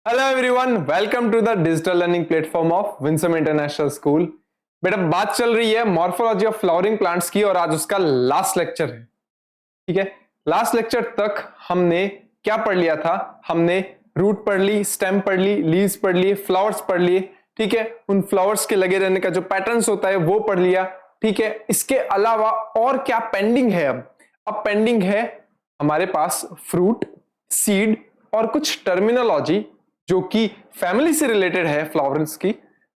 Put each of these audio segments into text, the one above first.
Hello everyone, welcome to the digital learning platform of Winsome International school. बेटा, बात चल रही है मॉर्फोलॉजी ऑफ फ्लावरिंग प्लांट्स की और आज उसका लास्ट लेक्चर है। ठीक है, लास्ट लेक्चर तक हमने क्या पढ़ लिया था? हमने रूट पढ़ ली, स्टेम पढ़ ली, लीव्स पढ़ लिए, फ्लावर्स पढ़ लिए। ठीक है, उन फ्लावर्स के लगे रहने का जो पैटर्न्स होता है वो पढ़ लिया। ठीक है, इसके अलावा और क्या पेंडिंग है? अब पेंडिंग है हमारे पास फ्रूट, सीड और कुछ टर्मिनोलॉजी जो कि फैमिली से रिलेटेड है। फ्लावर्स की,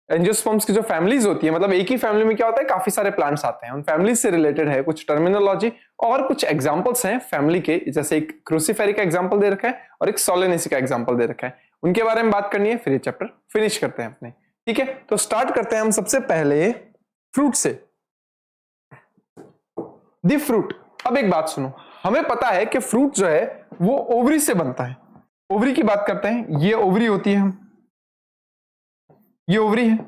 एंजियोस्पर्म्स की जो फैमिलीज होती है, मतलब एक ही फैमिली में क्या होता है, काफी सारे प्लांट्स आते हैं, उन फैमिली से रिलेटेड है कुछ टर्मिनोलॉजी और कुछ एग्जांपल्स हैं फैमिली के। जैसे एक क्रूसीफेरी का एग्जांपल दे रखा है और एक सोलेनेसी का एग्जांपल दे रखा है, उनके बारे में बात करनी है, फिर ये चैप्टर फिनिश करते हैं अपने। ठीक है, तो स्टार्ट करते हैं हम सबसे पहले फ्रूट से। दी फ्रूट। अब एक बात सुनो, हमें पता है कि फ्रूट जो है वो ओवरी से बनता है। ओवरी की बात करते हैं, ये ओवरी होती है, ये ओवरी है।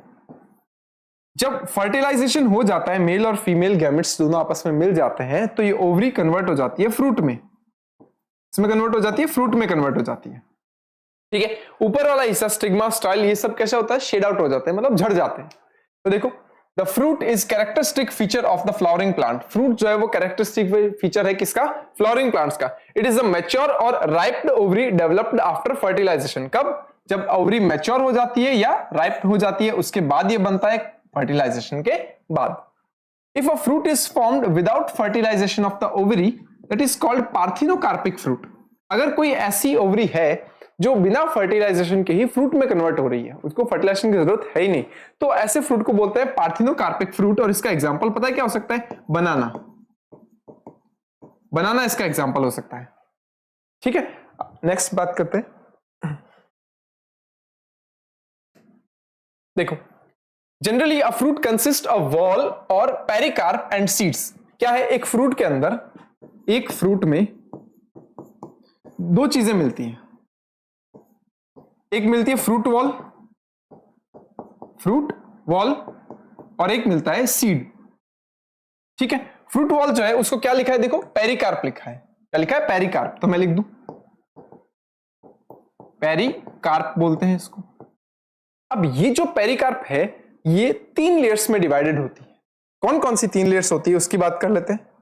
जब फर्टिलाइजेशन हो जाता है, मेल और फीमेल गैमेट्स दोनों आपस में मिल जाते हैं, तो ये ओवरी कन्वर्ट हो जाती है फ्रूट में। इसमें कन्वर्ट हो जाती है, फ्रूट में कन्वर्ट हो जाती है। ठीक है, ऊपर वाला हिस्सा स्टिग्मा, स्टाइल, ये सब कैसा होता है? शेड आउट हो जाते हैं, मतलब झड़ जाते हैं। तो देखो, the fruit is characteristic feature of the flowering plant. Fruit जो है वो कैरेक्टरिस्टिक फीचर है किसका? फ्लावरिंग प्लांट्स का। इट इज अ मैच्योर और राइप्ड ओवरी डेवलप्ड आफ्टर फर्टिलाइजेशन। कब? जब ओवरी मैच्योर हो जाती है या राइप्ड हो जाती है, उसके बाद ये बनता है फर्टिलाइजेशन के बाद। If a fruit is formed without fertilization of the ovary, that is called parthenocarpic fruit. अगर कोई ऐसी ओवरी है जो बिना फर्टिलाइजेशन के ही फ्रूट में कन्वर्ट हो रही है, उसको फर्टिलाइजेशन की जरूरत है ही नहीं, तो ऐसे फ्रूट को बोलते हैं पार्थिनोकार्पिक फ्रूट। और इसका एग्जांपल पता है क्या हो सकता है? बनाना। बनाना इसका एग्जांपल हो सकता है। ठीक है, नेक्स्ट बात करते हैं। देखो, generally a fruit consist of wall और पेरिकार्प एंड सीड्स। क्या है? एक फ्रूट के अंदर, एक फ्रूट में दो चीजें मिलती हैं। एक मिलती है फ्रूट वॉल, फ्रूट वॉल, और एक मिलता है सीड। ठीक है, फ्रूट वॉल जो है उसको क्या लिखा है? देखो, पेरिकार्प लिखा है। क्या लिखा है? पेरिकार्प। तो मैं लिख दूं, पेरिकार्प बोलते हैं इसको। अब ये जो पेरिकार्प है ये 3 लेयर्स में डिवाइडेड होती है। कौन कौन सी 3 लेयर्स होती है उसकी बात कर लेते हैं।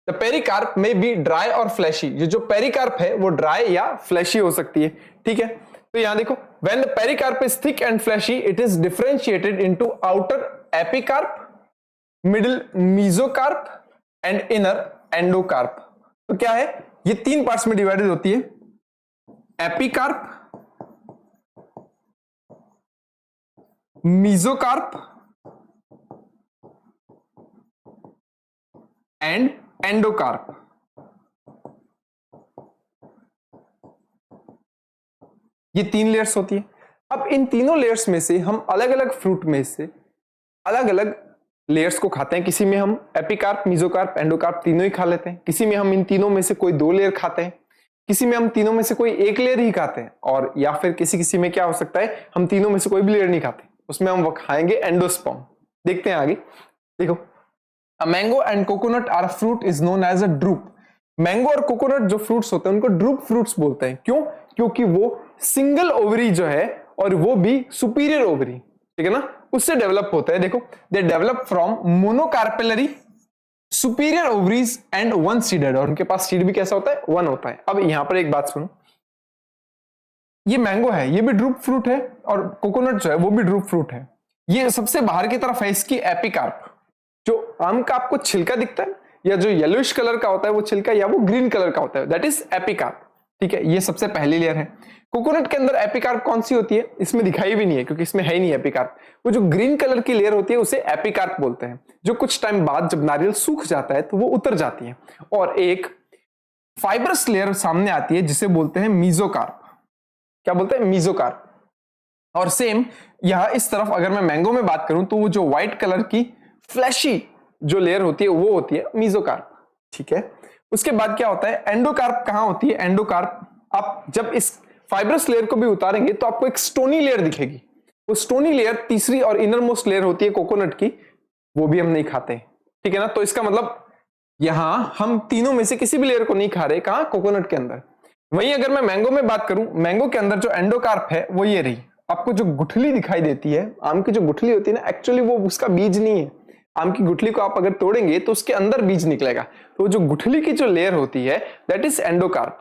द पेरिकार्प में बी ड्राई और फ्लैशी। ये जो पेरिकार्प है वो ड्राई या फ्लैशी हो सकती है। ठीक है, तो यहां देखो, when the pericarp is thick and fleshy, it is differentiated into outer epicarp, middle mesocarp and inner endocarp. तो क्या है? ये 3 पार्ट्स में डिवाइडेड होती है, एपिकार्प, मीजोकार्प एंड एंडोकार्प। ये 3 लेयर्स होती है। अब इन तीनों लेयर्स में से हम अलग अलग फ्रूट में से अलग अलग लेयर्स को खाते हैं। किसी में हम एपिकार्प, मीजोकार्प, एंडोकार्प तीनों ही खा लेते हैं। किसी में हम इन तीनों में से कोई 2 लेयर खाते हैं। किसी में हम तीनों में से कोई 1 लेयर ही खाते हैं, और या फिर किसी किसी में क्या हो सकता है, हम तीनों में से कोई भी लेयर नहीं खाते, उसमें हम वो खाएंगे एंडोस्पर्म। देखते हैं आगे। देखो, A mango and coconut are a fruit is known as a drupe. Mango और कोकोनट जो फ्रूट्स होते हैं उनको ड्रूप फ्रूट्स बोलते हैं। क्यों? क्योंकि वो सिंगल ओवरी जो है, और वो भी सुपीरियर ओवरी, ठीक है ना, उससे डेवलप होता है। देखो, they develop from monocarpellary superior ovaries and one seeded, और उनके पास सीड भी कैसा होता है? 1 होता है। अब यहां पर एक बात सुनो, ये मैंगो है, ये भी ड्रूप फ्रूट है, और कोकोनट जो है वो भी ड्रूप फ्रूट है। ये सबसे बाहर की तरफ है इसकी एपिकार्प। जो आम का आपको छिलका दिखता है, या जो येलोइश कलर का होता है वो छिलका, या वो ग्रीन कलर का होता है, दैट इज एपिकार्प। ठीक है, ये सबसे पहली लेयर है। कोकोनट के अंदर एपिकार्प कौन सी होती है? इसमें दिखाई भी नहीं है क्योंकि इसमें है ही नहीं एपिकार्प। वो जो ग्रीन कलर की लेयर होती है उसे एपिकार्प बोलते हैं, जो कुछ टाइम बाद जब नारियल सूख जाता है तो वो उतर जाती है, और एक फाइबरस लेयर सामने आती है जिसे बोलते हैं मीजोकार्प। क्या बोलते हैं? मीजोकार्प। और सेम यहां इस तरफ अगर मैं मैंगो में बात करूं तो वो जो व्हाइट कलर की फ्लैशी जो लेयर होती है वो होती है मीजोकार्प। ठीक है, उसके बाद क्या होता है? एंडोकार्प कहां होती है? एंडोकार्प, आप जब इस फाइब्रस लेयर को भी उतारेंगे तो आपको एक स्टोनी लेयर दिखेगी। वो स्टोनी लेयर तीसरी और इनर मोस्ट लेयर होती है कोकोनट की, वो भी हम नहीं खाते। ठीक है ना, तो इसका मतलब यहां हम तीनों में से किसी भी लेयर को नहीं खा रहे, कहां? कोकोनट के अंदर। वहीं अगर मैं मैंगो में बात करूं, मैंगो के अंदर जो एंडोकार्प है वो ये रही। आपको जो गुठली दिखाई देती है, आम की जो गुठली होती है ना, एक्चुअली वो उसका बीज नहीं है। आम की गुठली को आप अगर तोड़ेंगे तो उसके अंदर बीज निकलेगा। तो जो गुठली की जो लेयर होती है दैट इज एंडोकार्प,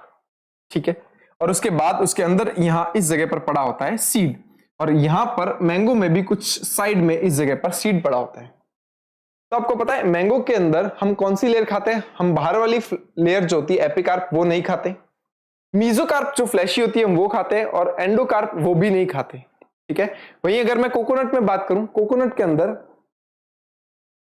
ठीक है। और उसके बाद उसके अंदर यहां इस जगह पर पड़ा होता है सीड, और यहां पर मैंगो में भी कुछ साइड में इस जगह पर सीड पड़ा होता है। तो आपको पता है मैंगो के अंदर हम कौन सी लेयर खाते हैं? हम बाहर वाली लेयर जो होती है एपिकार्प वो नहीं खाते। मीजोकार्प जो फ्लैशी होती है हम वो खाते हैं, और एंडोकार्प वो भी नहीं खाते, ठीक है। वहीं अगर मैं कोकोनट में बात करूं, कोकोनट के अंदर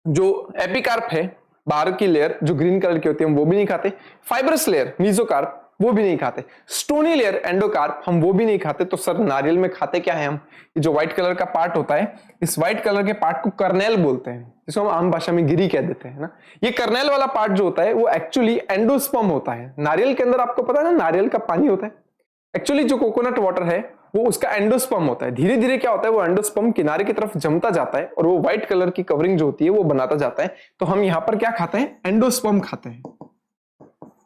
जो एपिकार्प है, बाहर की लेयर जो ग्रीन कलर की होती है हम वो भी नहीं खाते। फाइब्रस लेयर मीजोकार्प वो भी नहीं खाते। स्टोनी लेयर एंडोकार्प हम वो भी नहीं खाते। तो सर नारियल में खाते क्या है हम? ये जो व्हाइट कलर का पार्ट होता है, इस व्हाइट कलर के पार्ट को कर्नेल बोलते हैं, जिसको हम आम भाषा में गिरी कह देते हैं ना। ये कर्नेल वाला पार्ट जो होता है वो एक्चुअली एंडोस्पर्म होता है। नारियल के अंदर आपको पता है ना, नारियल का पानी होता है। एक्चुअली जो कोकोनट वाटर है वो उसका एंडोस्पर्म होता है। धीरे धीरे क्या होता है, वो एंडोस्पर्म किनारे की तरफ जमता जाता है और वो व्हाइट कलर की कवरिंग जो होती है वो बनाता जाता है। तो हम यहां पर क्या खाते हैं? एंडोस्पर्म खाते हैं,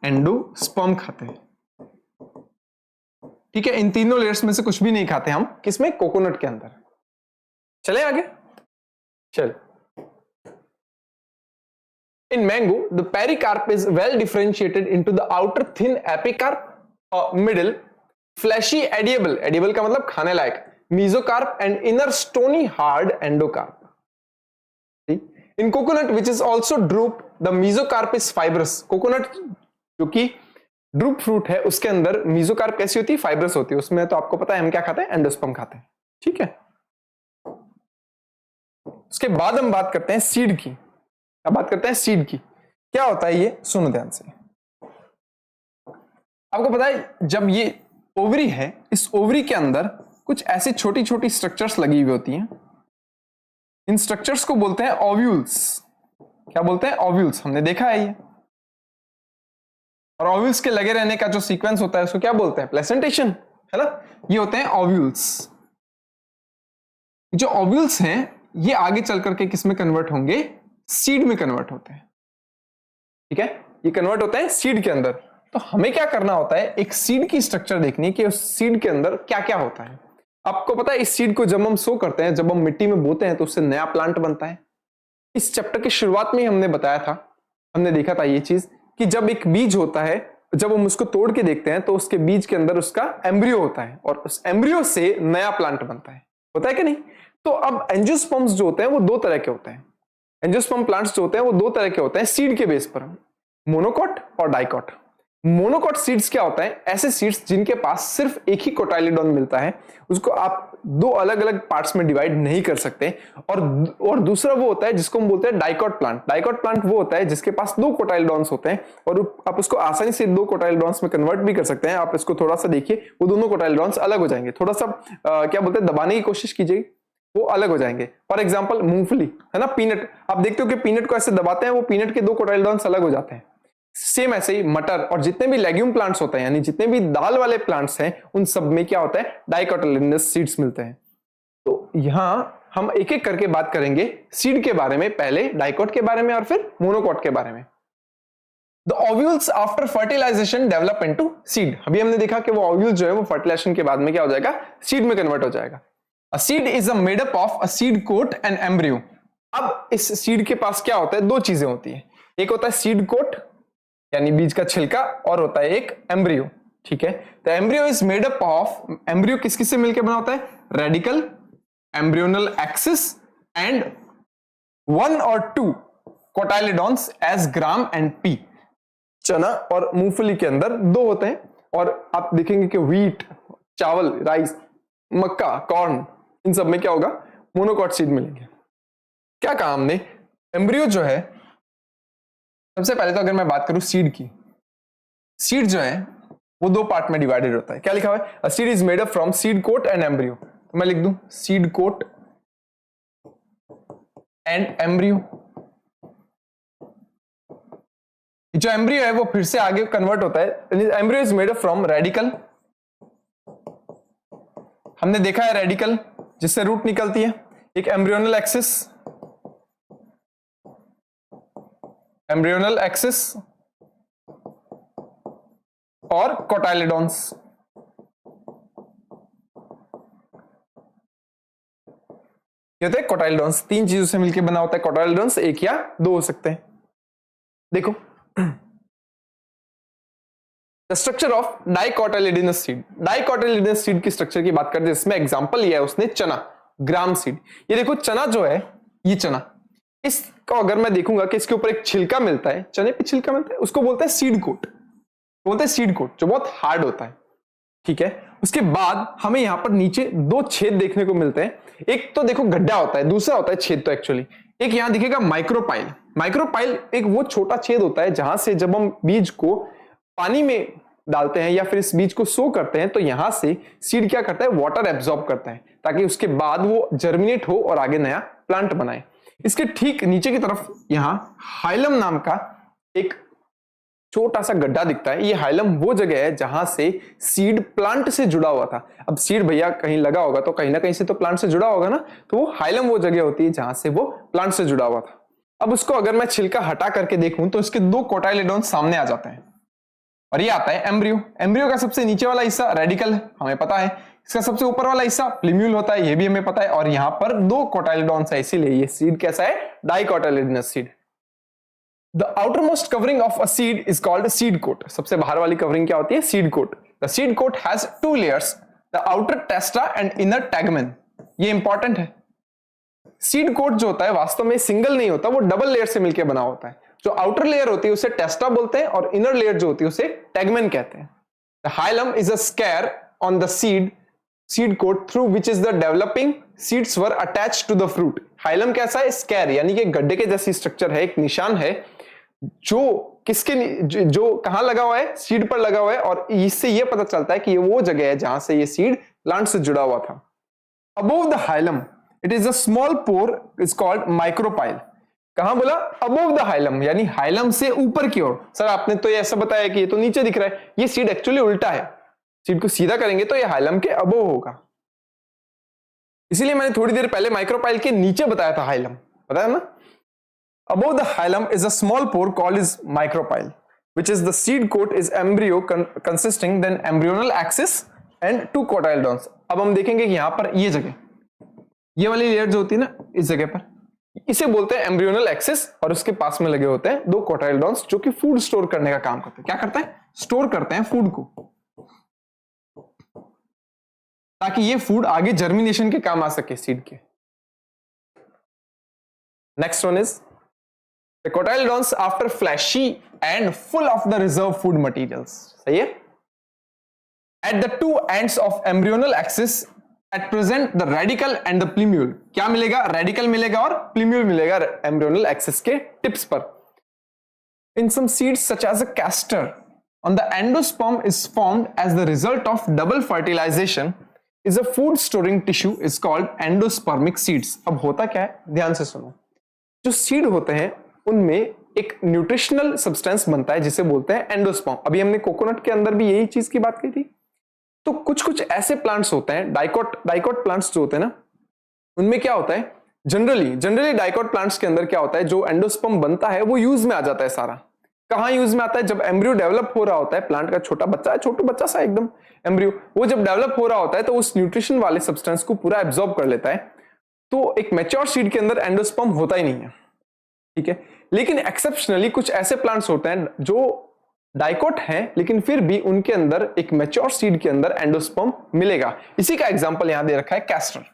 एंडोस्पर्म खाते हैं, ठीक है। इन तीनों लेयर्स में से कुछ भी नहीं खाते हम, किसमें? कोकोनट के अंदर। चले आगे, चल। In mango, the pericarp is well differentiated into the outer thin epicarp, middle fleshy edible, edible का मतलब खाने लायक, mesocarp and inner stony hard endocarp. In coconut, which is also drupe, the mesocarp is fibrous. Coconut जो कि drupe fruit है उसके अंदर mesocarp कैसी होती है? फाइब्रस होती है। उसमें तो आपको पता है हम क्या खाते हैं? एंडोस्पर्म खाते हैं, ठीक है। उसके बाद हम बात करते हैं सीड की। अब बात करते हैं सीड की, क्या होता है ये सुनो ध्यान से। आपको पता है जब ये ओवरी है, इस ओवरी के अंदर कुछ ऐसी छोटी छोटी स्ट्रक्चर्स लगी हुई होती हैं। इन स्ट्रक्चर्स को बोलते हैं ओव्यूल्स। क्या बोलते हैं? ओव्यूल्स। हमने देखा है ये। और ओव्यूल्स के लगे रहने का जो सीक्वेंस होता है उसको क्या बोलते हैं? प्लेसेंटेशन, है ना। ये होते हैं ओव्यूल्स। जो ओव्यूल्स हैं ये आगे चल करके किस में कन्वर्ट होंगे? सीड में कन्वर्ट होते हैं, ठीक है। ये कन्वर्ट होते हैं सीड के अंदर। तो हमें क्या करना होता है? एक सीड की स्ट्रक्चर देखनी है कि उस सीड के अंदर क्या क्या होता है। आपको पता है इस सीड को जब हम सो करते हैं, जब हम मिट्टी में बोते हैं तो उससे नया प्लांट बनता है। इस चैप्टर की शुरुआत में ही हमने बताया था, हमने देखा था ये चीज कि जब एक बीज होता है, जब हम उसको तोड़ के देखते हैं तो उसके बीज के अंदर उसका एम्ब्रियो होता है और उस एम्ब्रियो से नया प्लांट बनता है। होता है कि नहीं? तो अब एंजियोस्पर्म्स जो होते हैं वो दो तरह के होते हैं। एंजियोस्पर्म प्लांट्स जो होते हैं वो दो तरह के होते हैं सीड के बेस पर, मोनोकॉट और डाइकॉट। मोनोकॉट सीड्स क्या होता है? ऐसे सीड्स जिनके पास सिर्फ एक ही कोटाइलेडोन मिलता है, उसको आप दो अलग अलग पार्ट्स में डिवाइड नहीं कर सकते। और दूसरा वो होता है जिसको हम बोलते हैं डाइकॉट प्लांट। डाइकॉट प्लांट वो होता है जिसके पास दो कोटाइलेडोन्स होते हैं और आप उसको आसानी से दो कोटाइलेडोन्स में कन्वर्ट भी कर सकते हैं। आप इसको थोड़ा सा देखिए, वो दोनों कोटाइलेडोन्स अलग हो जाएंगे। थोड़ा सा क्या बोलते हैं, दबाने की कोशिश कीजिए, वो अलग हो जाएंगे। फॉर एग्जाम्पल मूंगफली, है ना, पीनट। आप देखते हो कि पीनट को ऐसे दबाते हैं, वो पीनट के दो कोटाइलेडोन्स अलग हो जाते हैं। सेम ऐसे ही मटर और जितने भी लेग्यूम प्लांट्स होते हैं, यानी जितने भी दाल वाले प्लांट्स हैं, उन सब में क्या होता है? डाइकोटिलेडोनस सीड्स मिलते हैं। तो यहां हम एक एक करके बात करेंगे सीड के बारे में, पहले डाइकोट के बारे में और फिर मोनोकॉट के बारे में। The ovules after fertilization develop into seed. अभी हमने देखा कि वो ओव्यूल जो है वो फर्टिलाइजेशन के बाद में क्या हो जाएगा? सीड में कन्वर्ट हो जाएगा। A seed is a made up of a seed coat and embryo. अब इस सीड के पास क्या होता है? दो चीजें होती है। एक होता है सीड कोट यानी बीज का छिलका, और होता है एक एम्ब्रियो, ठीक है। तो embryo is made up of, embryo किस किस से मिलकर बना होता है? Radical, embryonal axis and one or two cotyledons as gram and pea. चना और मूंगफली के अंदर दो होते हैं, और आप देखेंगे कि व्हीट, चावल, राइस, मक्का, कॉर्न, इन सब में क्या होगा? मोनोकॉट सीड मिलेंगे। क्या कहा हमने? एम्ब्रियो जो है, सबसे पहले तो अगर मैं बात करूं सीड की, सीड जो है वो दो पार्ट में डिवाइडेड होता है। क्या लिखा हुआ है? A seed is made up from seed coat and embryo. तो मैं लिख दूं सीड कोट एंड एम्ब्रियो। जो एम्ब्रियो है वो फिर से आगे कन्वर्ट होता है। Embryo is made up from radical. हमने देखा है रेडिकल जिससे रूट निकलती है, एक एम्ब्रियोनल एक्सिस एम्ब्रियोनल एक्सिस और कोटाइलिडॉन्स। ये होते हैं कोटाइलिडॉन्स। तीन चीजों से मिलकर बना होता है कोटाइलिडॉन्स, एक या दो हो सकते हैं। देखो the structure of dicotyledonous seed. Dicotyledonous seed की स्ट्रक्चर की बात करते हैं, इसमें एग्जांपल लिया है उसने चना, ग्राम सीड। ये देखो चना जो है, ये चना, इसको अगर मैं देखूंगा कि इसके ऊपर एक छिलका मिलता है, चने पे छिलका मिलता है, उसको बोलते हैं सीड कोट, बोलते हैं सीड कोट, जो बहुत हार्ड होता है। ठीक है, उसके बाद हमें यहां पर नीचे दो छेद देखने को मिलते हैं। एक तो देखो गड्ढा होता है, दूसरा होता है छेद। तो एक्चुअली एक यहां दिखेगा माइक्रोपाइल। माइक्रोपाइल एक वो छोटा छेद होता है जहां से जब हम बीज को पानी में डालते हैं या फिर इस बीज को सो करते हैं, तो यहां से सीड क्या करता है, वाटर एब्जॉर्ब करता है, ताकि उसके बाद वो जर्मिनेट हो और आगे नया प्लांट बनाए। इसके ठीक नीचे की तरफ यहां हाइलम नाम का एक छोटा सा गड्ढा दिखता है। ये हाइलम वो जगह है जहां से सीड प्लांट से जुड़ा हुआ था। अब सीड भैया कहीं लगा होगा तो कहीं ना कहीं से तो प्लांट से जुड़ा होगा ना, तो वो हाइलम वो जगह होती है जहां से वो प्लांट से जुड़ा हुआ था। अब उसको अगर मैं छिलका हटा करके देखूं तो इसके दो कोटाइलिडोन्स सामने आ जाते हैं, और ये आता है एम्ब्रियो। एम्ब्रियो का सबसे नीचे वाला हिस्सा रेडिकल हमें पता है, इसका सबसे ऊपर वाला हिस्सा प्लीम्यूल होता है, ये भी हमें पता है, और यहां पर दो कोटाइलिडोन्स है, इसीलिए ये सीड कैसा है, डाइकोटाइलिडोनस seed. The outermost covering of a seed is called seed coat. सबसे बाहर वाली कवरिंग क्या होती है, seed coat. The seed coat has two layers, the outer testa and inner tegmen. ये इंपॉर्टेंट है। सीड कोट जो होता है वास्तव में सिंगल नहीं होता, वो डबल लेयर से मिलकर बना होता है। जो आउटर लेयर होती है उसे टेस्टा बोलते हैं, और इनर लेयर जो होती है उसे टेगमेन कहते हैं। The hilum is a scare on the seed coat through which is the developing seeds were attached to the fruit. Hilum कैसा है, स्कैर, यानी कि गड्ढे के जैसी स्ट्रक्चर है, एक निशान है जो किसके जो कहां लगा हुआ है, सीड पर लगा हुआ है, और इससे यह पता चलता है कि ये वो जगह है जहां से ये सीड प्लांट से जुड़ा हुआ था। Above the hilum it is a small pour is called micropyle. कहां बोला, अबोव द हाइलम, यानी हाइलम से ऊपर की ओर। सर आपने तो ये ऐसा बताया कि ये तो नीचे दिख रहा है, ये सीड एक्चुअली उल्टा है। सीड को सीधा करेंगे तो ये हाइलम के अबोव होगा, इसीलिए मैंने थोड़ी देर पहले माइक्रोपाइल के नीचे बताया था हाइलम, पता है ना। Above the hilum is a small pore called is micropyle, which is the seed coat is embryo consisting then embryonal axis and two cotyledons. अब हम देखेंगे कि यहां पर ये जगह, ये वाली लेयर जो होती है ना, इस जगह पर इसे बोलते हैं एम्ब्रियोनल एक्सिस, और उसके पास में लगे होते हैं दो कोटाइलडॉन्स जो कि फूड स्टोर करने का काम करते हैं। क्या करते हैं, स्टोर करते हैं फूड को, ताकि ये फूड आगे जर्मिनेशन के काम आ सके सीड के। Next one is the cotyledons after fleshy and full of the reserve food materials. सही है। At the two ends of embryonal axis at present the radical and the plumule. क्या मिलेगा, radical मिलेगा और प्लीम्यूल मिलेगा एम्ब्रियोनल एक्सिस के tips पर। In some seeds such as a castor on the endosperm is formed as the result of double fertilization is a food storing tissue is called endospermic seeds. अब होता क्या है, ध्यान से सुनो। जो सीड होते हैं उनमें एक न्यूट्रिशनल सब्सटेंस बनता है जिसे बोलते हैं एंडोस्पर्म। अभी हमने कोकोनट के अंदर भी यही चीज की बात की थी। तो कुछ कुछ ऐसे प्लांट्स होते हैं, डाइकोट प्लांट्स जो होते हैं ना, उनमें क्या होता है, जनरली डाइकोट प्लांट्स के अंदर क्या होता है, जो एंडोस्पर्म बनता है वो यूज में आ जाता है सारा। कहां यूज में आता है, जब एम्ब्रियो डेवलप हो रहा होता है, प्लांट का छोटा बच्चा सा एकदम एम्ब्रियो, वो जब डेवलप हो रहा होता है तो उस न्यूट्रिशन वाले सब्सटेंस को पूरा एब्जॉर्ब कर लेता है। तो एक मैच्योर सीड के अंदर एंडोस्पर्म होता ही नहीं है, ठीक है। लेकिन एक्सेप्शनली कुछ ऐसे प्लांट्स होते हैं जो डाइकोट हैं लेकिन फिर भी उनके अंदर एक मैच्योर सीड के अंदर एंडोस्पर्म मिलेगा। इसी का एग्जांपल यहां दे रखा है castor.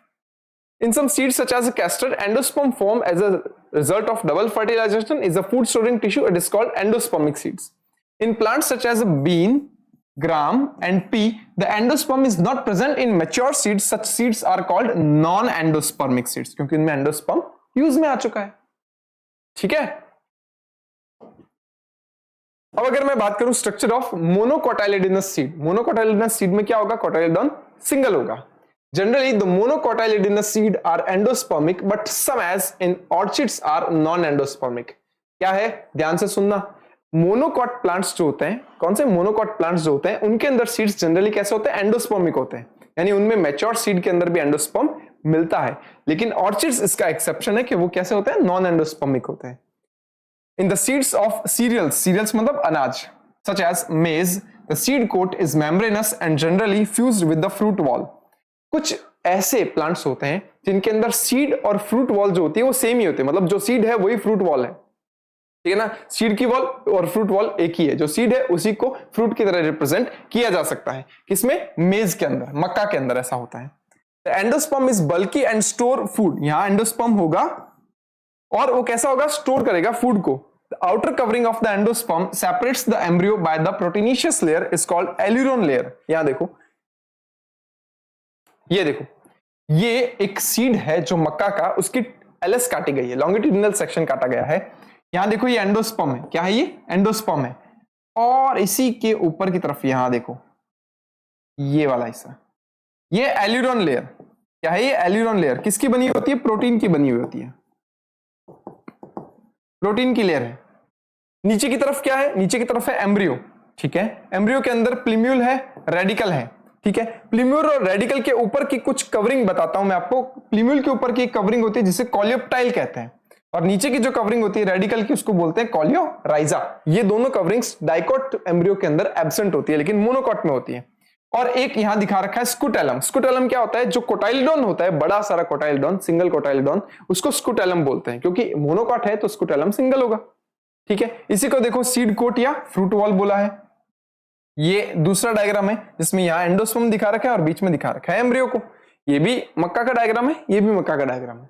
In some seeds such as a castor, endosperm form as a result of double fertilization is a food storing tissue. It is called endospermic seeds. In plants such as a bean, gram and pea, the endosperm is not present in mature seeds. Such seeds are called non-endospermic seeds क्योंकि इनमें endosperm use में आ चुका है, ठीक है। अब अगर मैं बात करूं स्ट्रक्चर ऑफ मोनोकोटाइलिडोनस सीड, मोनोकोटाइलिडोनस सीड में क्या होगा, कोटाइलिडॉन सिंगल होगा। Generally, the monocotyledonous seed are endospermic, but some, as in orchids, are non-endospermic. क्या है, ध्यान से सुनना। मोनोकॉट प्लांट्स जो होते हैं, कौन से मोनोकॉट प्लांट्स जो होते हैं, उनके अंदर सीड्स जनरली कैसे होते हैं, एंडोस्पर्मिक होते हैं, यानी उनमें मैच्योर सीड के अंदर भी एंडोस्पर्म मिलता है। लेकिन ऑर्चिड्स इसका एक्सेप्शन है कि वो कैसे होते हैं, नॉन एंडोस्पर्मिक होते हैं। In the seeds of cereals मतलब अनाज, such as maize, the seed coat is membranous and generally fused with the fruit wall. कुछ ऐसे प्लांट्स होते हैं जिनके अंदर सीड और फ्रूट वॉल जो होती है वो सेम ही होती है, मतलब जो सीड है वही फ्रूट वॉल है, ठीक है ना। सीड की वॉल और फ्रूट वॉल एक ही है, जो सीड है उसी को फ्रूट की तरह रिप्रेजेंट किया जा सकता है। किसमें? मेज के अंदर, मक्का के अंदर ऐसा होता है। Endosperm is bulky and store food, यहां एंडोस्पर्म होगा और वो कैसा होगा? स्टोर करेगा फूड को। The outer covering of the endosperm separates the embryo by the proteinaceous layer is called aileron layer। यहां देखो, ये देखो, ये एक सीड है जो मक्का का, उसकी एलएस काटी गई है, लॉन्गिट्यूडिनल सेक्शन काटा गया है। यहां देखो ये एंडोस्पर्म है, क्या है ये? एंडोस्पर्म है। और इसी के ऊपर की तरफ यहां देखो ये वाला हिस्सा, ये एल्यूरोन लेयर, क्या है ये? एल्यूरोन लेयर किसकी बनी होती है? प्रोटीन की बनी हुई होती है, प्रोटीन की लेयर है। नीचे की तरफ क्या है? नीचे की तरफ है एम्ब्रियो, ठीक है। एम्ब्रियो के अंदर प्लीम्यूल है, रेडिकल है, ठीक है। प्लीम्यूल और रेडिकल के ऊपर की कुछ कवरिंग बताता हूं मैं आपको। प्लीम्यूल के ऊपर की कवरिंग होती है जिसे कॉलियोप्टाइल कहते हैं, और नीचे की जो कवरिंग होती है रेडिकल की उसको बोलते हैं कॉलियोराइजा। ये दोनों कवरिंग्स डाइकोट एम्ब्रियो के अंदर एब्सेंट होती है, लेकिन मोनोकॉट में होती है। और एक यहां दिखा रखा है स्कूटेलम। स्कूटेलम क्या होता है? जो कोटाइलडोन होता है, बड़ा सारा कोटाइलडोन, सिंगल कोटाइलडोन, उसको स्कूटेलम बोलते हैं, क्योंकि मोनोकॉट है तो स्कूटेलम सिंगल होगा, ठीक है। इसी को देखो सीड कोट या फ्रूट वॉल बोला है। ये दूसरा डायग्राम है जिसमें यहां एंडोस्पर्म दिखा रखा है और बीच में दिखा रखा है एम्ब्रियो को। ये भी मक्का का डायग्राम है, ये भी मक्का का डायग्राम है,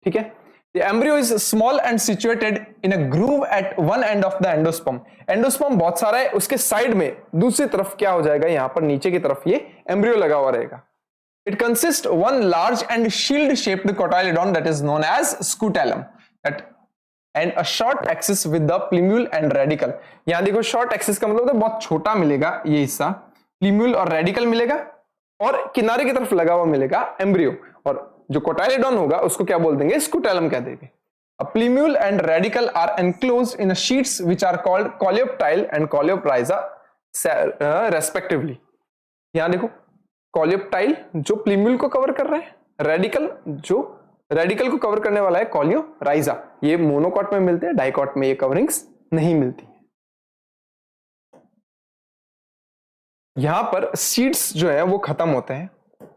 ठीक है। The embryo is small and situated in a groove at one end of the endosperm। Endosperm बहुत सारा है, उसके साइड में दूसरी तरफ क्या हो जाएगा? यहां पर नीचे की तरफ ये एम्ब्रियो लगा हुआ रहेगा। It consists one large and shield-shaped cotyledon that is known as scutellum, that and a short axis with the plumule and radical। यहां देखो short axis का मतलब बहुत छोटा मिलेगा ये हिस्सा, प्लीम्यूल और रेडिकल मिलेगा, और किनारे की तरफ लगा हुआ मिलेगा एम्ब्रियो, और जो कोटाइलेडॉन होगा उसको क्या बोल देंगे? स्कूटेलम कह देंगे। A plumule and radical are enclosed in a sheets which are called coleoptile and coleopryza respectively। यहां देखो coleoptile जो प्लीम्यूल को कवर कर रहा है, रेडिकल जो रेडिकल को कवर करने वाला है कोलियोराइजा। ये मोनोकॉट में मिलते हैं, डाइकॉट में ये कवरिंग्स नहीं मिलती। यहां पर सीड्स जो है वो खत्म होते हैं।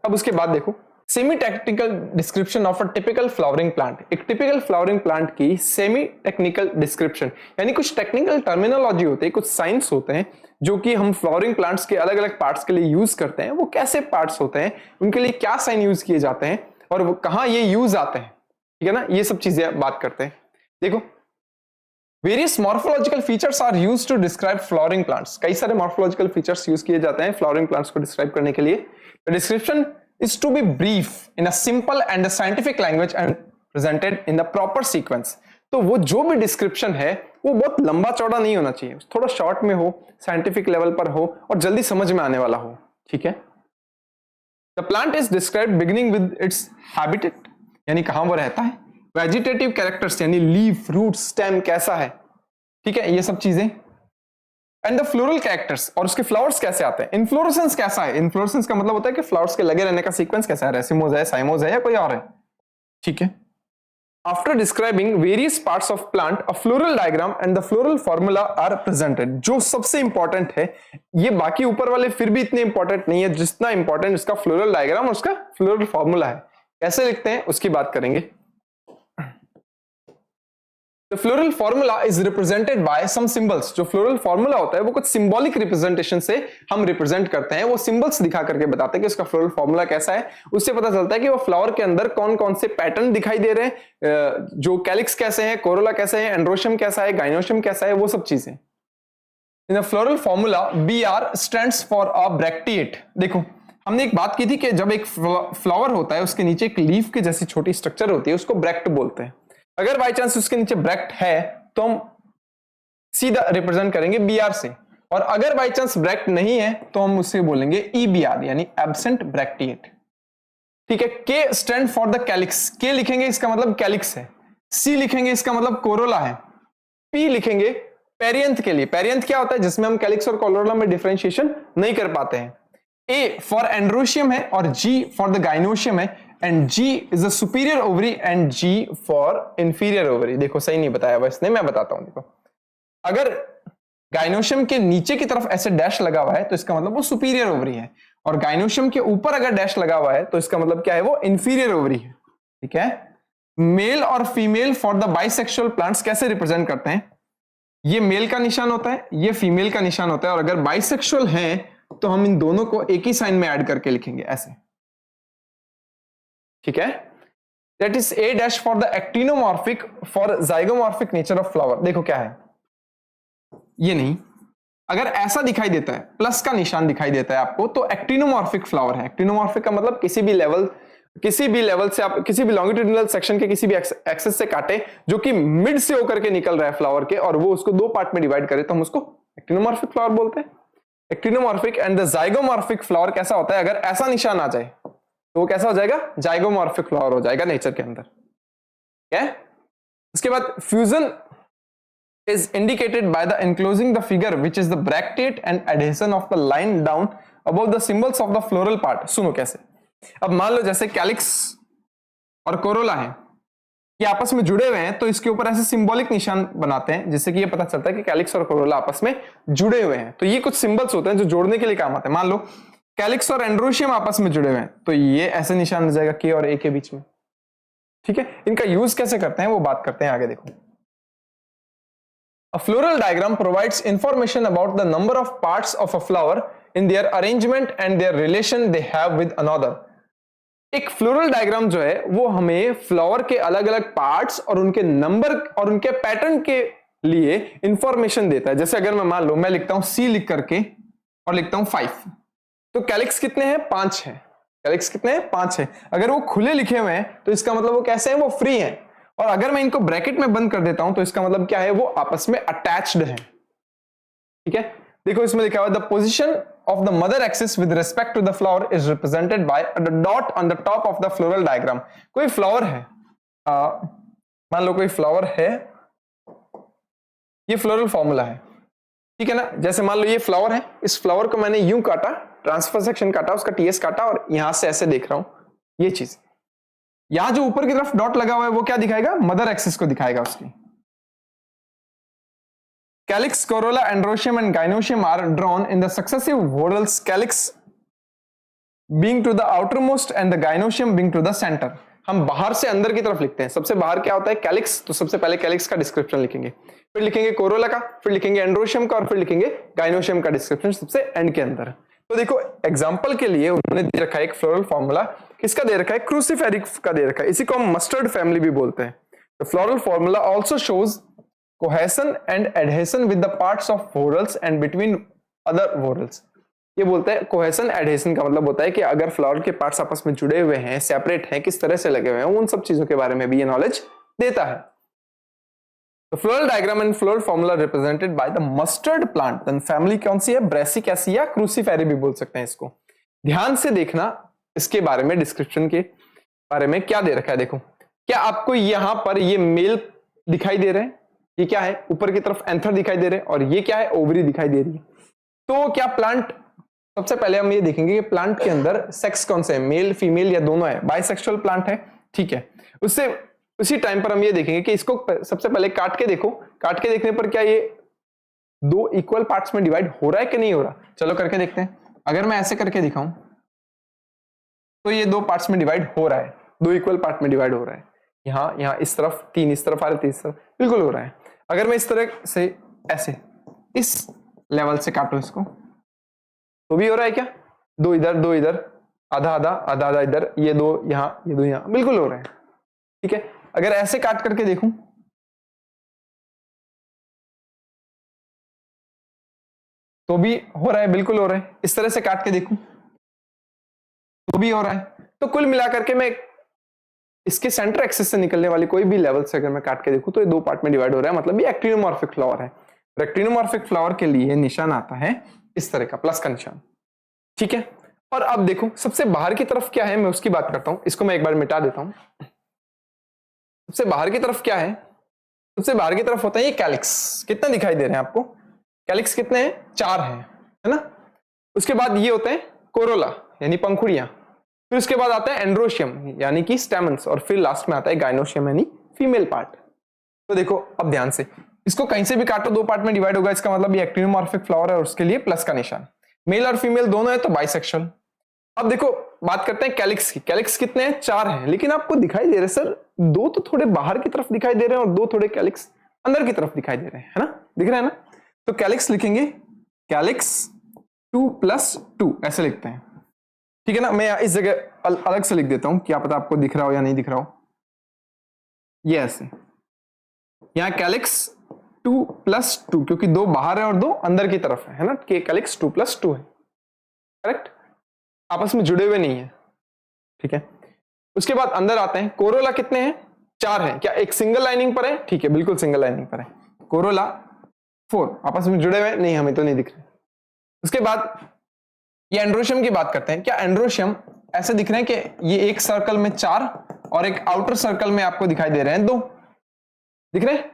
अब उसके बाद देखो semi technical description of a typical flowering plant. एक टिपिकल फ्लावरिंग प्लांट की सेमी टेक्निकल डिस्क्रिप्शन, यानी कुछ टेक्निकल टर्मिनोलॉजी होते हैं, कुछ साइंस होते हैं जो कि हम फ्लावरिंग प्लांट्स के अलग अलग पार्ट्स के लिए यूज करते हैं। वो कैसे पार्ट्स होते हैं, उनके लिए क्या साइन यूज किए जाते हैं, और वो कहां ये यूज आते हैं, ठीक है ना। ये सब चीजें बात करते हैं। देखो various morphological features are used to describe flowering plants. कई सारे मॉर्फोलॉजिकल फीचर्स यूज किए जाते हैं फ्लावरिंग प्लांट्स को डिस्क्राइब करने के लिए। The description is to be brief in a simple and a scientific language and presented in the proper sequence। तो वो जो भी डिस्क्रिप्शन है वो बहुत लंबा चौड़ा नहीं होना चाहिए, थोड़ा शॉर्ट में हो, साइंटिफिक लेवल पर हो और जल्दी समझ में आने वाला हो, ठीक है। The plant is described beginning with its habitat, यानी कहां वो रहता है, वेजिटेटिव कैरेक्टर्स यानी लीफ, रूट, स्टेम कैसा है, ठीक है, ये सब चीजें। एंड द फ्लोरल कैरेक्टर्स, और उसके फ्लावर्स कैसे आते हैं। इन्फ्लोरेसेंस कैसा है, इन्फ्लोरेसेंस का मतलब होता है कि फ्लावर्स के लगे रहने का सीक्वेंस कैसा है, रेसिमोज है, साइमोज है या कोई और है, ठीक है। After describing various parts of plant, a floral diagram and the floral formula are presented. जो सबसे इंपॉर्टेंट है, ये बाकी ऊपर वाले फिर भी इतने इंपॉर्टेंट नहीं है जितना इंपॉर्टेंट उसका फ्लोरल डायग्राम और उसका फ्लोरल फॉर्मूला है। कैसे लिखते हैं उसकी बात करेंगे। The floral formula is represented by some symbols। जो फ्लोरल फॉर्मूला होता है वो कुछ सिंबॉलिक रिप्रेजेंटेशन से हम रिप्रेजेंट करते हैं, वो सिंबल्स दिखा करके बताते हैं कि उसका फ्लोरल फॉर्मूला कैसा है। उससे पता चलता है कि वो फ्लावर के अंदर कौन कौन से पैटर्न दिखाई दे रहे हैं, जो कैलिक्स कैसे हैं, कोरोला कैसे है, एंड्रोशियम कैसा है, गाइनोशियम कैसा है, वो सब चीजें। In the floral formula BR stands for a bracteate. देखो हमने एक बात की थी कि जब एक फ्लावर होता है उसके नीचे एक लीफ की जैसी छोटी स्ट्रक्चर होती है, उसको ब्रैक्ट बोलते हैं। अगर बाई चांस उसके नीचे ब्रैक्ट है तो हम सीधा रिप्रेजेंट करेंगे BR से, और अगर बाई चांस ब्रैक्ट नहीं है तो हम उसे बोलेंगे EBR यानी एब्सेंट ब्रैक्टिएट, ठीक है। K stand for the calyx, K लिखेंगे इसका मतलब कैलिक्स है, C लिखेंगे इसका मतलब कोरोला है, P लिखेंगे पेरियंथ के लिए, पेरियंथ क्या होता है जिसमें हम कैलिक्स और कोरोला में डिफरेंशिएशन नहीं कर पाते हैं। A फॉर एंड्रोशियम है और G फॉर द गाइनोशियम है, and G is a superior ovary and G for inferior ovary. देखो सही नहीं बताया हुआ इसने, मैं बताता हूं। देखो अगर गाइनोशियम के नीचे की तरफ ऐसे डैश लगा हुआ है तो इसका मतलब वो सुपीरियर ओवरी है, और गाइनोशियम के ऊपर अगर डैश लगा हुआ है तो इसका मतलब क्या है, वो इंफीरियर ओवरी है। ठीक है, मेल और female for the bisexual plants कैसे रिप्रेजेंट करते हैं, ये मेल का निशान होता है, ये फीमेल का निशान होता है, और अगर बाइसेक्सुअल हैं तो हम इन दोनों को एक ही साइन में ऐड करके लिखेंगे ऐसे। ठीक है, that is a dash for the actinomorphic for zygomorphic nature of flower. देखो क्या है, ये नहीं, अगर ऐसा दिखाई देता है, प्लस का निशान दिखाई देता है आपको, तो एक्टिनोमॉर्फिक फ्लावर है। एक्टिनोमॉर्फिक का मतलब किसी भी लेवल से आप किसी भी लॉन्गिट्यूडिनल सेक्शन के किसी भी एक्सेस से काटे जो कि मिड से होकर के निकल रहा है फ्लावर के, और वो उसको दो पार्ट में डिवाइड करे, तो हम उसको एक्टिनोमॉर्फिक फ्लावर बोलते हैं। Actinomorphic and the zygomorphic flower कैसा होता है, अगर ऐसा निशान आ जाए तो वो कैसा हो जाएगा, जाइगोमॉर्फिक फ्लावर हो जाएगा नेचर के अंदर। क्या है, इसके बाद fusion is indicated by the enclosing the figure which is the bracteate and adhesion of the line down above the symbols of the floral part। सुनो कैसे, अब मान लो जैसे कैलिक्स और कोरोला है, ये आपस में जुड़े हुए हैं, तो इसके ऊपर ऐसे सिंबॉलिक निशान बनाते हैं जिससे कि ये पता चलता है कि कैलिक्स और कोरोला आपस में जुड़े हुए हैं। तो ये कुछ सिंबल्स होते हैं जो जोड़ने के लिए काम आते हैं। मान लो कैलिक्स और एंड्रोशियम आपस में जुड़े हुए हैं, तो ये ऐसे निशान आ जाएगा के और ए के बीच में। ठीक है, इनका यूज कैसे करते हैं वो बात करते हैं आगे, देखो। A floral diagram provides information about the number of parts of a flower in their arrangement and their relation they have with another। एक फ्लोरल डायग्राम जो है वो हमें फ्लावर के अलग अलग पार्ट्स और उनके नंबर और उनके पैटर्न के लिए इंफॉर्मेशन देता है। जैसे अगर मैं मान लो मैं लिखता हूं सी लिख करके और लिखता हूं 5, तो कैलिक्स कितने हैं, 5 है। कैलिक्स कितने हैं, 5 है। अगर वो खुले लिखे हुए हैं तो इसका मतलब वो कैसे हैं, वो फ्री हैं। और अगर मैं इनको ब्रैकेट में बंद कर देता हूं तो इसका मतलब क्या है, वो आपस में अटैच्ड है। ठीक है, देखो इसमें लिखा हुआ है the position of the mother axis with respect to the flower is represented by the dot on the top of the floral diagram. कोई फ्लावर है, मान लो कोई फ्लावर है, ये फ्लोरल फॉर्मूला है। ठीक है ना, जैसे मान लो ये फ्लावर है, इस फ्लावर को मैंने यूं काटा, ट्रांसफर सेक्शन काटा, उसका टीएस काटा, और यहां से ऐसे देख रहा हूं ये चीज। यहां जो ऊपर की तरफ डॉट लगा हुआ है वो क्या दिखाएगा, मदर एक्सिस को दिखाएगा उसकी। Calyx, corolla, androecium and gynoecium are drawn in the successive whorls, calyx being to the outermost and the gynoecium being to the centre. हम बाहर से अंदर की तरफ लिखते हैं। सबसे बाहर क्या होता है, कैलिक्स, तो सबसे पहले कैलिक्स का डिस्क्रिप्शन लिखेंगे, फिर लिखेंगे कोरोला का, फिर लिखेंगे एंड्रोशियम का, और फिर लिखेंगे गाइनोशियम का डिस्क्रिप्शन सबसे एंड के अंदर। तो देखो एग्जांपल के लिए उन्होंने दे रखा है एक फ्लोरल फॉर्मूला, किसका दे रखा है, क्रूसीफेरी का दे रखा है। इसी को हम मस्टर्ड फैमिली भी बोलते हैं। The floral formula also shows cohesion and adhesion with the parts of whorls and between other whorls. ये बोलते हैं कोहेशन एडहेशन का मतलब होता है कि अगर फ्लावर के पार्ट्स आपस में जुड़े हुए हैं, सेपरेट हैं, किस तरह से लगे हुए हैं, उन सब चीजों के बारे में भी ये नॉलेज देता है। The floral diagram and floral formula represented by the mustard plant। then family कौन सी है, ब्रेसिकेसी या क्रूसीफेरी भी बोल सकते हैं इसको। ध्यान से देखना इसके बारे में, डिस्क्रिप्शन के बारे में क्या दे रखा है। देखो क्या आपको यहां पर ये मेल दिखाई दे रहे हैं, ये क्या है, ऊपर की तरफ एंथर दिखाई दे रहे हैं, और ये क्या है, ओवरी दिखाई दे रही है। तो क्या प्लांट, सबसे पहले हम ये देखेंगे कि प्लांट के अंदर सेक्स कौन से है, मेल फीमेल या दोनों है, बाइसेक्सुअल प्लांट है। ठीक है, उससे उसी टाइम पर हम ये देखेंगे कि इसको सबसे पहले काट के देखो, काट के देखने पर क्या ये दो इक्वल पार्ट्स में डिवाइड हो रहा है कि नहीं हो रहा। चलो करके देखते हैं। अगर मैं ऐसे करके दिखाऊं तो ये दो पार्ट्स में डिवाइड हो रहा है, दो इक्वल पार्ट में डिवाइड हो रहा है। यहां इस तरफ 3, इस तरफ आ रहे 3, इस तरफ बिल्कुल हो रहा है। अगर मैं इस तरह से ऐसे इस लेवल से काटूं इसको तो भी हो रहा है क्या, दो इधर, आधा आधा आधा आधा इधर, ये दो यहां, ये दो यहां, बिल्कुल हो रहा है। ठीक है, अगर ऐसे काट करके देखूं तो भी हो रहा है, बिल्कुल हो रहा है। इस तरह से काट के देखूं तो भी हो रहा है। तो कुल मिलाकर के मैं इसके सेंटर एक्सिस से निकलने वाली कोई भी लेवल से अगर मैं काट के देखूं तो ये दो पार्ट में डिवाइड हो रहा है, मतलब ये एक्टिनोमॉर्फिक फ्लावर है। एक्टिनोमॉर्फिक फ्लावर के लिए निशान आता है इस तरह का, प्लस का निशान। ठीक है, और अब देखो सबसे बाहर की तरफ क्या है, मैं उसकी बात करता हूं। इसको मैं एक बार मिटा देता हूं। सबसे बाहर की तरफ क्या है, सबसे बाहर की तरफ होता है ये कैलिक्स। कितना दिखाई दे रहे हैं आपको, कैलिक्स कितने हैं, 4 हैं, है ना। उसके बाद ये होते हैं कोरोला यानी पंखुड़ियां, फिर उसके बाद आता है एंड्रोशियम यानी कि स्टेमन्स, और फिर लास्ट में आता है गाइनोशियम यानी फीमेल पार्ट। तो देखो अब ध्यान से, इसको कहीं से भी काटो, दो पार्ट में डिवाइड होगा, इसका मतलब ये एक्टिनोमॉर्फिक फ्लावर है और उसके लिए प्लस का निशान। मेल और फीमेल दोनों है तो बाइसेक्सुअल। अब देखो बात करते हैं कैलिक्स की। कैलिक्स कितने हैं? 4 हैं, लेकिन आपको दिखाई दे रहे सर 2 तो थोड़े बाहर की तरफ दिखाई दे रहे हैं और 2 थोड़े कैलिक्स अंदर की तरफ दिखाई दे रहे हैं, है ना? दिख रहा है ना? तो कैलिक्स लिखेंगे कैलिक्स 2+2 ऐसे लिखते हैं, ठीक है ना? मैं इस जगह अलग से लिख देता हूं, क्या पता आपको दिख रहा हो या नहीं दिख रहा हो। ये ऐसे, यहां कैलिक्स 2+2 क्योंकि 2 बाहर है और 2 अंदर की तरफ है ना? कि कैलिक्स 2+2 है, करेक्ट? आपस में जुड़े हुए नहीं है, ठीक है। उसके बाद अंदर आते हैं, कोरोला कितने हैं? 4 हैं। क्या एक सिंगल लाइनिंग पर है? ठीक है, बिल्कुल सिंगल लाइनिंग पर है। कोरोला 4 आपस में जुड़े हुए नहीं, हमें तो नहीं दिख रहे। उसके बाद ये एंड्रोशियम की बात करते हैं। क्या एंड्रोशियम ऐसे दिख रहे हैं कि ये एक सर्कल में 4 और एक आउटर सर्कल में आपको दिखाई दे रहे हैं 2, दिख रहे हैं?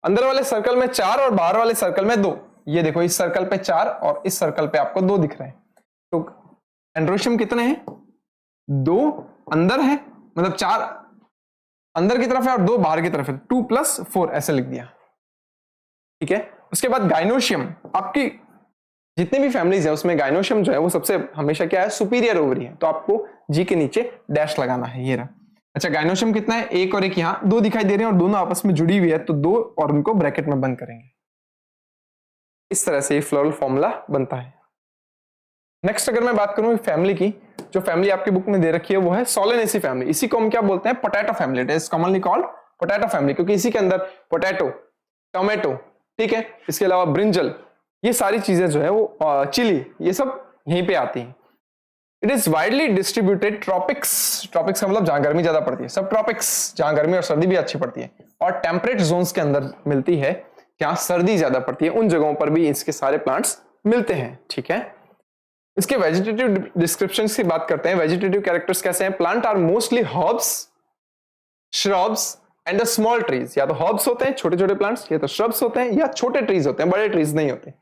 अंदर वाले सर्कल में 4 और बाहर वाले सर्कल में 2। ये देखो इस सर्कल पे 4 और इस सर्कल पे आपको 2 दिख रहे हैं। तो एंड्रोशियम कितने हैं? 2 अंदर है, मतलब 4 अंदर की तरफ है और 2 बाहर की तरफ है, 2+4 ऐसे लिख दिया, ठीक है। उसके बाद गाइनोशियम, आपकी जितनी भी फैमिलीज है उसमें गाइनोशियम जो है वो सबसे हमेशा क्या है? सुपीरियर ओवरी है, तो आपको जी के नीचे डैश लगाना है, ये रहा। अच्छा, गाइनोशियम कितना है? एक और एक, यहां 2 दिखाई दे रहे हैं और दोनों आपस में जुड़ी हुई है, तो 2 और उनको ब्रैकेट में बंद करेंगे। इस तरह से फ्लोरल फॉर्मूला बनता है। नेक्स्ट अगर मैं बात करूं फैमिली की, जो फैमिली आपकी बुक में दे रखी है वो है सोलेनेसी फैमिली। इसी को हम क्या बोलते हैं? Potato family. It is commonly called potato family, क्योंकि इसी के अंदर पोटैटो, टोमेटो, ठीक है, इसके अलावा ब्रिंजल, ये सारी चीजें जो है वो चिली, ये सब यहीं पे आती हैं। It is widely distributed tropics, tropics का मतलब जहां गर्मी ज्यादा पड़ती है, सब ट्रॉपिक्स जहां गर्मी और सर्दी भी अच्छी पड़ती है, और टेम्परेट जोन्स के अंदर मिलती है जहां सर्दी ज्यादा पड़ती है, उन जगहों पर भी इसके सारे प्लांट्स मिलते हैं, ठीक है। इसके वेजिटेटिव डिस्क्रिप्शन की बात करते हैं। वेजिटेटिव कैरेक्टर्स कैसे हैं? Plant are mostly herbs, shrubs and small trees. या तो हर्ब्स होते हैं छोटे छोटे प्लांट्स, या तो श्रब्स होते हैं, या छोटे ट्रीज होते हैं, बड़े ट्रीज नहीं होते।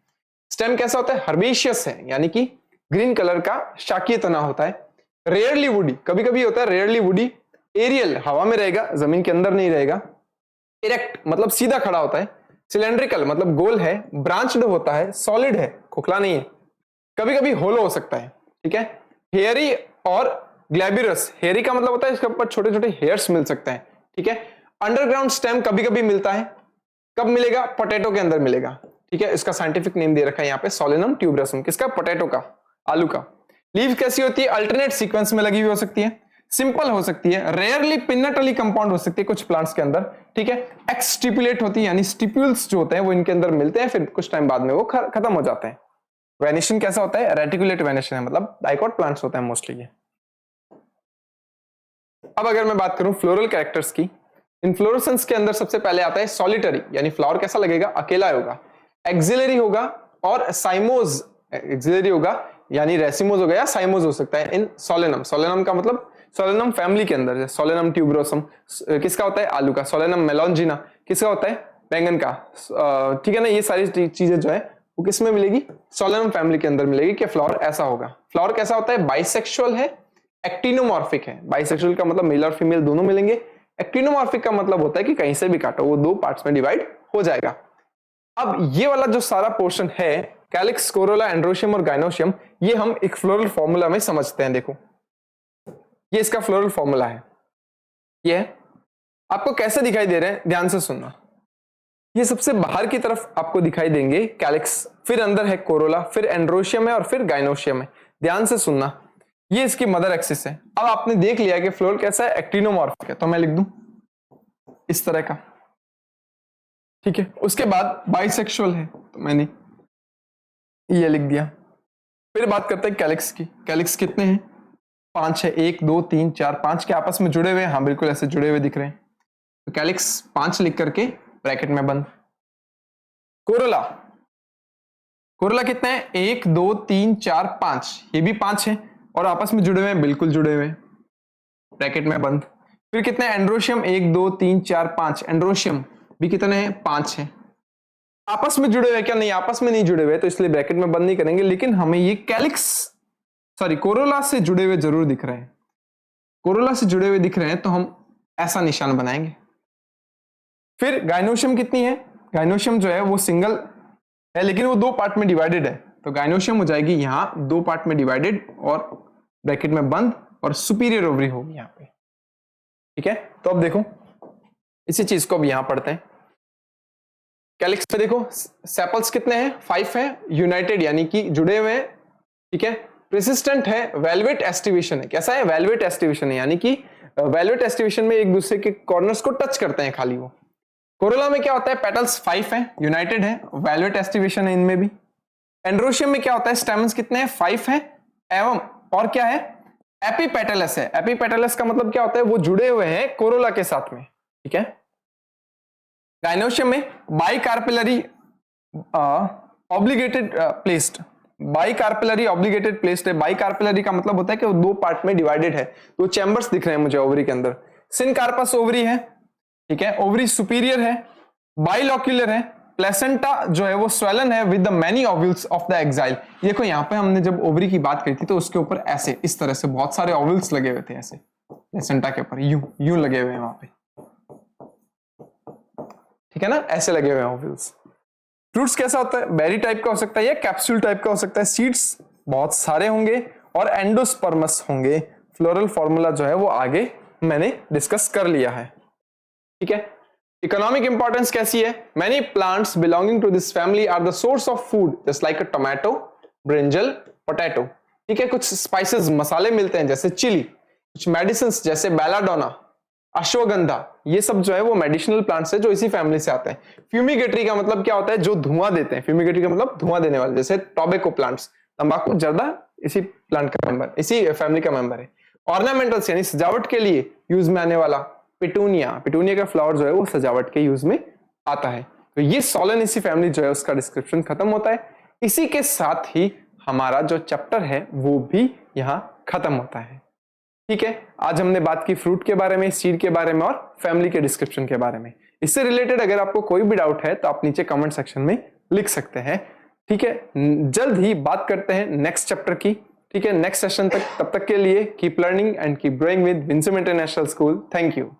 स्टेम कैसा होता है? हर्बेशियस है, यानी कि ग्रीन कलर का शाकीय तना होता है। रेयरली वुडी, कभी कभी होता है रेयरली वुडी। एरियल, हवा में रहेगा, जमीन के अंदर नहीं रहेगा। इरेक्ट मतलब सीधा खड़ा होता है। सिलेंड्रिकल मतलब गोल है। ब्रांच्ड होता है। सॉलिड है, खोखला नहीं है। कभी कभी होलो हो सकता है, ठीक है। हेयरी और ग्लैब्यूरस, हेयरी का मतलब होता है इसके ऊपर छोटे छोटे हेयर्स मिल सकते हैं, ठीक है। अंडरग्राउंड स्टेम कभी कभी मिलता है। कब मिलेगा? पोटैटो के अंदर मिलेगा, ठीक है। इसका साइंटिफिक नेम दे रखा है यहाँ पे, सोलेनम ट्यूबरसम। किसका? पोटैटो का, आलू का। लीव कैसी होती है? अल्टरनेट सीक्वेंस में लगी हुई हो सकती है, सिंपल हो सकती है, रेयरली पिन्नटली कंपाउंड हो सकती है कुछ प्लांट्स के अंदर, ठीक है। एक्स स्टिपुलेट होती है, यानी स्टिप्यूल्स जो होते हैं वो इनके अंदर मिलते हैं, फिर कुछ टाइम बाद में वो खत्म हो जाते हैं। वेनिशन कैसा होता है? रेटिकुलेट वेनिशन है, मतलब डाइकॉट प्लांट्स होते हैं मोस्टली ये। अब अगर मैं बात करूं फ्लोरल कैरेक्टर्स की, इन्फ्लोरेसेंस के अंदर सबसे पहले आता है सॉलिटरी, यानी फ्लावर कैसा लगेगा? अकेला होगा। एक्सिलरी होगा और साइमोज, एक्सिलरी होगा यानी रेसिमोज हो गया, साइमोज हो सकता है इन सोलेनम। सोलेनम का मतलब सोलेनम फैमिली के अंदर है। सोलेनम ट्यूबरोसम किसका होता है? आलू का। सोलेनम मेलोंजिना किसका होता है? बैंगन का, ठीक है ना। ये सारी चीजें जो है वो किस में मिलेगी? सोलेनम फैमिली के अंदर मिलेगी। कि फ्लावर ऐसा होगा। फ्लावर कैसा होता है? बाइसेक्सुअल है, एक्टिनोमॉर्फिक है। बाइसेक्सुअल का मतलब मेल और फीमेल दोनों मिलेंगे। एक्टिनोमॉर्फिक का मतलब होता है कि कहीं से भी काटो वो 2 पार्ट्स में डिवाइड हो जाएगा। अब ये वाला जो सारा पोर्शन है, कैलिक्स, कोरोला, एंड्रोशियम और गाइनोशियम, ये हम एक फ्लोरल फॉर्मूला में समझते हैं। देखो ये इसका फ्लोरल फॉर्मूला है। ये आपको कैसे दिखाई दे रहे हैं? ध्यान से सुनना। ये सबसे बाहर की तरफ आपको दिखाई देंगे कैलिक्स, फिर अंदर है कोरोला, फिर एंड्रोशियम है और फिर गाइनोशियम है। ध्यान से सुनना। ये इसकी मदर एक्सिस है। अब आपने देख लिया कि फ्लोरल कैसा है? एक्टिनोमॉर्फिक है, तो मैं लिख दूं इस तरह का, ठीक है। उसके बाद बाइसेक्सुअल है, तो मैंने ये लिख दिया। फिर बात करते हैं कैलिक्स की। कैलिक्स कितने हैं? 5 है। 1 2 3 4 5 के आपस में जुड़े हुए हैं। हाँ बिल्कुल ऐसे जुड़े हुए दिख रहे हैं, तो कैलिक्स 5 लिख करके ब्रैकेट में बंद। कोरोला, कोरोला कितने हैं? 1 2 3 4 5, ये भी 5 है और आपस में जुड़े हुए हैं, बिल्कुल जुड़े हुए हैं, ब्रैकेट में बंद। फिर कितने? एंड्रोशियम 1 2 3 4 5, एंड्रोशियम भी कितने हैं? 5 है। आपस में जुड़े हुए क्या? नहीं, आपस में नहीं जुड़े हुए, तो इसलिए ब्रैकेट में बंद नहीं करेंगे। लेकिन हमें ये कैलिक्स, सॉरी कोरोला से जुड़े हुए जरूर दिख रहे हैं। कोरोला से जुड़े हुए दिख रहे हैं तो हम ऐसा निशान बनाएंगे। फिर गाइनोशियम कितनी है? गाइनोशियम जो है वो सिंगल है लेकिन वो दो पार्ट में डिवाइडेड है, तो गाइनोशियम हो जाएगी यहाँ दो पार्ट में डिवाइडेड और ब्रैकेट में बंद, और सुपीरियर ओवरी होगी यहाँ पे। ठीक है, तो अब देखो इसी चीज को अब यहां पढ़ते हैं। कैलिक्स पे देखो सेपल्स कितने हैं, 5 हैं, यूनाइटेड यानी कि जुड़े हुए हैं। ठीक है, प्रेसिस्टेंट है, वेलवेट एस्टिवेशन है। कैसा है, वेलवेट एस्टिवेशन है, यानी कि वेलवेट एस्टिवेशन में एक दूसरे के कॉर्नर्स को टच करते हैं खाली वो। कोरोला में क्या होता है, पेटल्स 5 हैं, यूनाइटेड है, वेलवेट एस्टिवेशन है इनमें भी। एंड्रोशियम में क्या होता है, स्टेमन्स कितने हैं, 5 हैं, एवं और क्या है, एपीपेटलस है। एपीपेटलस का मतलब क्या होता है, वो जुड़े हुए हैं कोरोला के साथ में। ठीक है, गाइनोशियम में बाइकार्पिलरी ऑब्लिगेटेड प्लेस्ड, बाइकार्पिलरी ऑब्लिगेटेड प्लेस्ड है। बाइकार्पिलरी का मतलब होता है कि वो दो पार्ट में डिवाइडेड है, तो चैम्बर्स दिख रहे हैं मुझे ओवरी के अंदर। सिनकार्पस ओवरी है, ठीक है, ओवरी सुपीरियर है, बाइलॉक्यूलर है, प्लेसेंटा जो है वो स्वेलन है with the many ovules of the axile. देखो यहाँ पे हमने जब ओवरी की बात करी थी तो उसके ऊपर ऐसे इस तरह से बहुत सारे ओव्यूल्स लगे हुए थे, ऐसे प्लेसेंटा के ऊपर यूं लगे हुए हैं वहां पे। ठीक है ना, ऐसे लगे हुए हैं ओव्यूल्स। फ्रूट्स कैसा होता है, बेरी टाइप का हो सकता है या कैप्सूल टाइप का हो सकता है। सीड्स बहुत सारे होंगे और एंडोस्पर्मस होंगे। फ्लोरल फॉर्मूला जो है वो आगे मैंने डिस्कस कर लिया है। ठीक है, इकोनॉमिक इंपॉर्टेंस कैसी है, many plants belonging to this family are the source of food just like a tomato, brinjal, potato. ठीक है, कुछ स्पाइसेस मसाले मिलते हैं जैसे चिली, कुछ मेडिसिन जैसे बेलाडोना, अश्वगंधा, ये सब जो है वो मेडिसिनल प्लांट्स है जो इसी फैमिली से आते हैं। फ्यूमिगेटरी का मतलब क्या होता है, जो धुआं देते हैं। फ्यूमिगेटरी का मतलब धुआं देने वाले, जैसे टोबैको प्लांट्स, तंबाकू, जर्दा इसी प्लांट का मेंबर, इसी फैमिली का मेंबर है। ऑर्नामेंटल्स यानी सजावट के लिए यूज में आने वाला, पिटूनिया, पिटूनिया का फ्लावर जो है वो सजावट के यूज में आता है। तो ये सोलेनेसी फैमिली जो है उसका डिस्क्रिप्शन खत्म होता है। इसी के साथ ही हमारा जो चैप्टर है वो भी यहाँ खत्म होता है। ठीक है, आज हमने बात की फ्रूट के बारे में, सीड के बारे में और फैमिली के डिस्क्रिप्शन के बारे में। इससे रिलेटेड अगर आपको कोई भी डाउट है तो आप नीचे कमेंट सेक्शन में लिख सकते हैं। ठीक है, जल्द ही बात करते हैं नेक्स्ट चैप्टर की। ठीक है, नेक्स्ट सेशन तक, तब तक के लिए keep learning and keep growing with Winsome International school. Thank you.